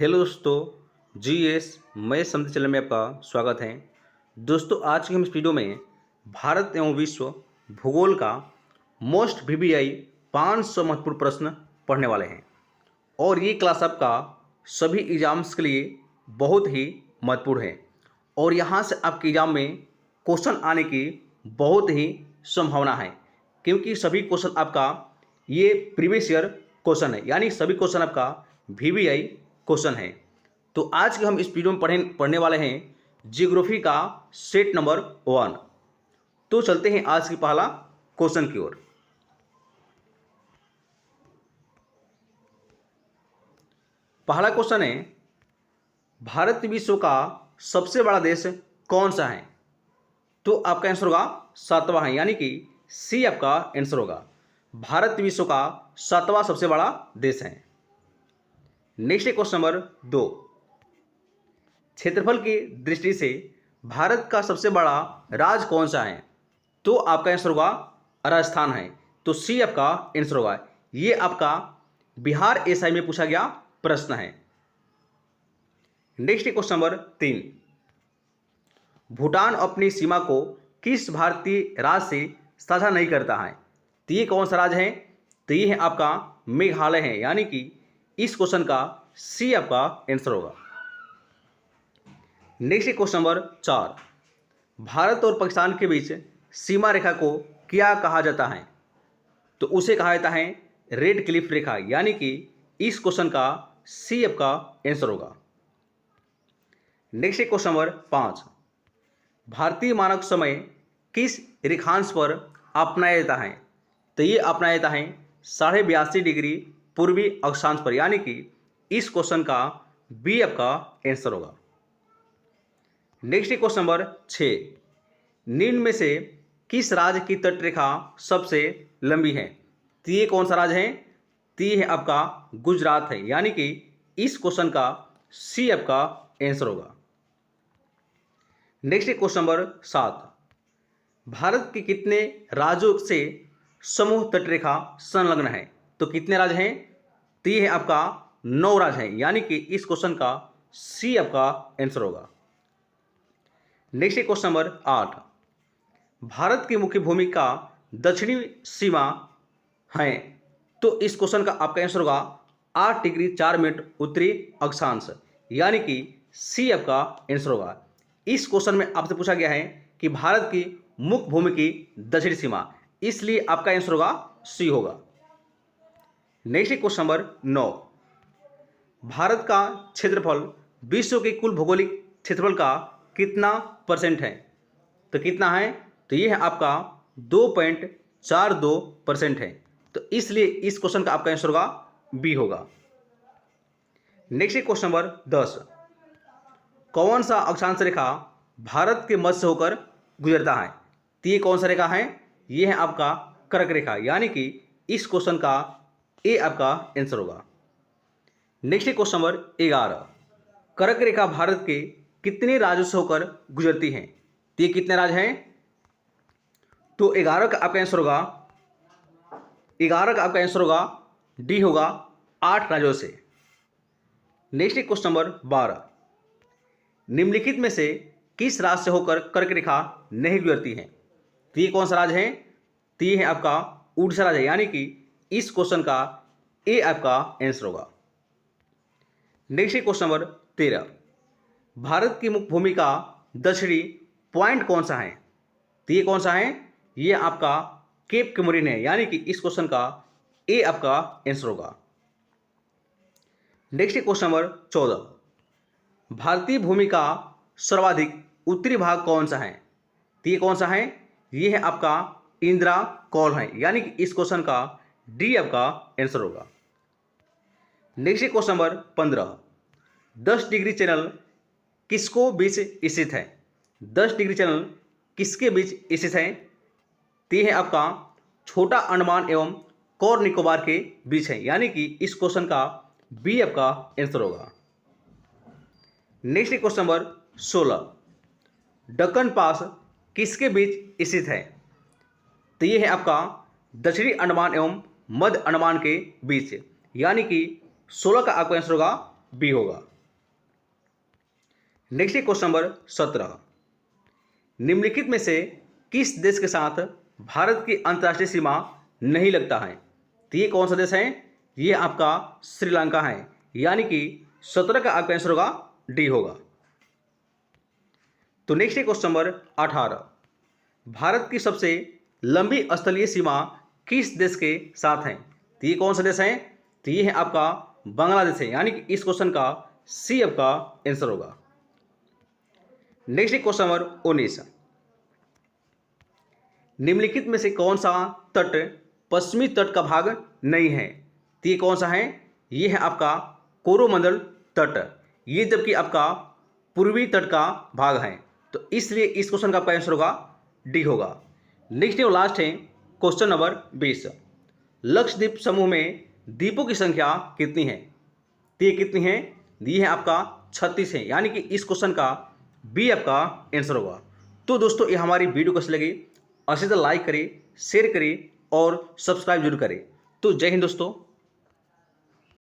Hello दोस्तों, GS मैं समझ चैनल में आपका स्वागत है। दोस्तों, आज की हम इस वीडियो में भारत एवं विश्व भूगोल का मोस्ट वीवीआई 500 महत्वपूर्ण प्रश्न पढ़ने वाले हैं और ये क्लास आपका सभी एग्जाम्स के लिए बहुत ही महत्वपूर्ण है और यहाँ से आपके एग्जाम में क्वेश्चन आने की बहुत ही संभावना है, क्योंकि सभी क्वेश्चन आपका ये प्रीवियस ईयर क्वेश्चन है, यानी सभी क्वेश्चन आपका वीवीआई क्वेश्चन है। तो आज के हम इस वीडियो में पढ़ने वाले हैं जियोग्राफी का सेट नंबर 1। तो चलते हैं आज की पहला क्वेश्चन की ओर। पहला क्वेश्चन है, भारत विश्व का सबसे बड़ा देश कौन सा है? तो आपका आंसर होगा 7वां है, यानी कि सी आपका आंसर होगा। भारत विश्व का 7वां सबसे बड़ा देश है। नेक्स्ट क्वेश्चन नंबर 2, क्षेत्रफल की दृष्टि से भारत का सबसे बड़ा राज्य कौन सा है? तो आपका आंसर होगा राजस्थान है, तो सी आपका आंसर होगा। ये आपका बिहार एसआई में पूछा गया प्रश्न है। नेक्स्ट क्वेश्चन नंबर 3, भूटान अपनी सीमा को किस भारतीय राज्य से साझा नहीं करता है? तो ये कौन सा राज्य है? तो ये है आपका मेघालय है, यानी कि इस क्वेश्चन का सी आपका आंसर होगा। नेक्स्ट क्वेश्चन नंबर 4, भारत और पाकिस्तान के बीच सीमा रेखा को क्या कहा जाता है? तो उसे कहा जाता है रेड क्लिफ रेखा, यानी कि इस क्वेश्चन का सी आपका आंसर होगा। नेक्स्ट क्वेश्चन नंबर 5, भारतीय मानक समय किस रेखांश पर अपनाया जाता है? तो ये अपनाया जाता है 82.5 डिग्री पूर्वी अक्षांश पर, यानी कि इस क्वेश्चन का बी आपका आंसर होगा। नेक्स्ट क्वेश्चन नंबर 6, निम्न में से किस राज्य की तटरेखा सबसे लंबी है? तो ये कौन सा राज्य है? तो ये है आपका गुजरात है, यानी कि इस क्वेश्चन का सी आपका आंसर होगा। नेक्स्ट क्वेश्चन नंबर 7, भारत के कितने राज्यों से समूह तटरेखा संलग्न है? तो कितने राज्य हैं? तो ये है आपका 9 राज्य है, यानी कि इस क्वेश्चन का सी आपका आंसर होगा। नेक्स्ट क्वेश्चन नंबर 8, भारत की मुख्य भूमि का दक्षिणी सीमा है? तो इस क्वेश्चन का आपका आंसर होगा 8 डिग्री 4 मिनट उत्तरी अक्षांश, यानी कि सी आपका आंसर होगा। इस क्वेश्चन में आपसे पूछा गया है कि भारत की मुख्य भूमि की दक्षिणी सीमा, इसलिए आपका आंसर होगा सी होगा। नेक्स्ट क्वेश्चन नंबर 9, भारत का क्षेत्रफल विश्व के कुल भौगोलिक क्षेत्रफल का कितना % है? तो कितना है? तो ये है आपका 2.42% है, तो इसलिए इस क्वेश्चन का आपका आंसर होगा बी होगा। नेक्स्ट क्वेश्चन नंबर 10, कौन सा अक्षांश रेखा भारत के मध्य से होकर गुजरता है? तो ये कौन सा रेखा है? ये है आपका कर्क रेखा, यानी कि इस क्वेश्चन का ए आपका आंसर होगा। नेक्स्ट क्वेश्चन नंबर 11, कर्क रेखा भारत के कितने राज्यों से होकर गुजरती है? तो ये कितने राज्य हैं? तो 11 का आपका आंसर होगा, 11 का आपका आंसर होगा डी होगा, 8 राज्यों से। नेक्स्ट क्वेश्चन नंबर 12, निम्नलिखित में से किस राज्य से होकर कर्क रेखा नहीं गुजरती है? तो ये कौन सा राज्य है? तो ये है आपका उड़ीसा राज्य, यानी कि इस क्वेश्चन का ए आपका आंसर होगा। नेक्स्ट क्वेश्चन नंबर 13, भारत की मुख्य भूमि का दक्षिणी पॉइंट कौन सा है? तो ये कौन सा है? ये आपका केप कमोरिन है, यानी कि इस क्वेश्चन का ए आपका आंसर होगा। नेक्स्ट क्वेश्चन नंबर 14, भारतीय भूमि का सर्वाधिक उत्तरी भाग कौन सा है? तो ये कौन सा है? ये है आपका इंदिरा कौल है, यानी कि इस क्वेश्चन का डी आपका आंसर होगा। Next question number 15, 10 degree channel किसको बीच स्थित है? 10 डिग्री चैनल किसके बीच स्थित है? तो ये है आपका छोटा अंडमान एवं कोर निकोबार के बीच है, यानी कि इस क्वेश्चन का बी आपका आंसर होगा। नेक्स्ट क्वेश्चन नंबर 16, दक्कन पास किसके बीच स्थित है? तो ये है आपका दक्षिणी अंडमान एवं मध्य अंडमान के बीच, यानी कि 16 का आपका आंसर होगा बी होगा। नेक्स्ट है क्वेश्चन नंबर 17। निम्नलिखित में से किस देश के साथ भारत की अंतर्राष्ट्रीय सीमा नहीं लगता है? तो ये कौन सा देश है? ये आपका श्रीलंका है, यानी कि 17 का आपका आंसर होगा डी होगा। तो नेक्स्ट है क्वेश्चन नंबर 18। भारत की सबसे लंबी स्थलीय सीमा किस देश के साथ है? तो ये कौन सा देश है? तो ये है आपका बांग्लादेश है, यानी कि इस क्वेश्चन का सी आपका आंसर होगा। नेक्स्ट है क्वेश्चन नंबर 19। निम्नलिखित में से कौन सा तट पश्चिमी तट का भाग नहीं है? तो ये कौन सा है? ये है आपका कोरोमंडल तट, ये जबकि आपका पूर्वी तट का भाग है, तो इसलिए इस क्वेश्चन का आपका आंसर होगा डी होगा। नेक्स्ट और लास्ट है क्वेश्चन नंबर 20। लक्षद्वीप समूह में द्वीपों की संख्या कितनी है? तो ये कितनी है? ये है आपका 36 है, यानी कि इस क्वेश्चन का बी आपका आंसर होगा। तो दोस्तों ये हमारी वीडियो कैसी लगी, अच्छे से लाइक करें, शेयर करें और सब्सक्राइब जरूर करें। तो जय हिंद दोस्तों।